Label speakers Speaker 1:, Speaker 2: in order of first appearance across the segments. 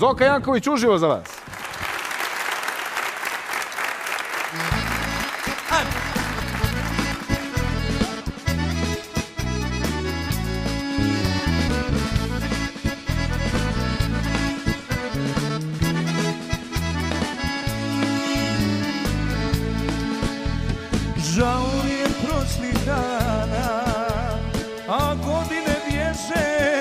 Speaker 1: Zoka Janković uživo za vas.
Speaker 2: Žao mi je prošlih dana, a godine bježe.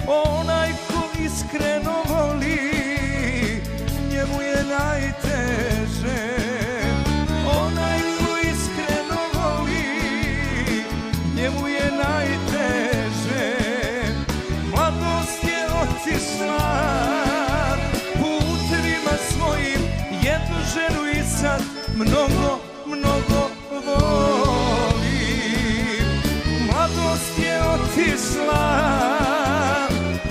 Speaker 2: Onaj ko iskreno voli, njemu je najteže. Onaj ko iskreno voli, njemu je najteže. Mladost je otišla putevima svojim, jednu ženu i sad mnogo volim. Mladost je otišla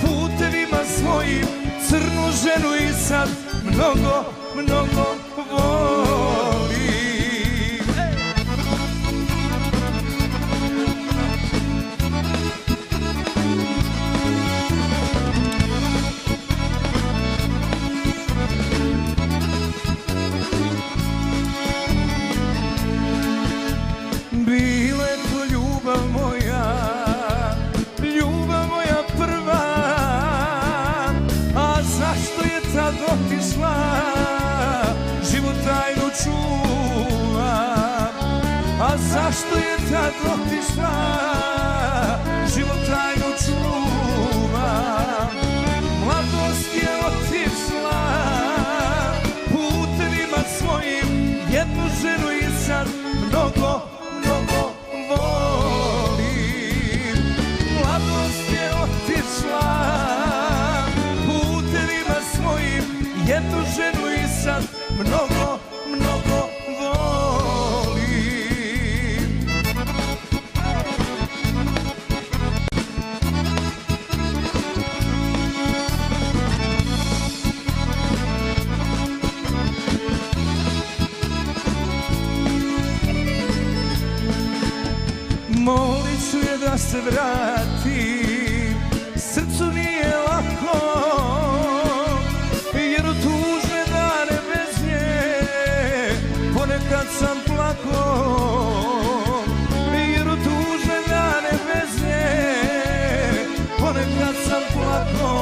Speaker 2: putevima svojim, crnu ženu i sad mnogo volim. Bila je to ljubav moja prva, a zašto je tad otišla, život tajnu čuvam. A zašto je tad otišla, život tajnu čuvam. Mladost je otišla putevima svojim, jednu ženu i sad mnogo volim. Mladost je otišla putevima svojim, jednu ženu i sad mnogo volim. Molit ću je da se vrati, srcu nije lako, jer u tužne dane bez nje ponekad sam plako. Jer u tužne dane bez nje ponekad sam plako.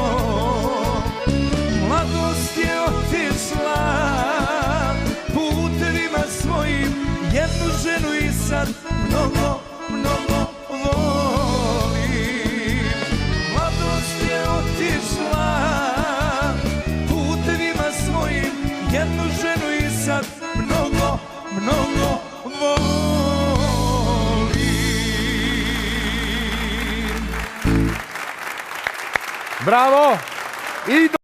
Speaker 2: Mladost je otišla putevima svojim, jednu ženu i sad mnogo volim. Mladost je otišla putevima svojim, jednu ženu i sad mnogo volim.
Speaker 1: Bravo! I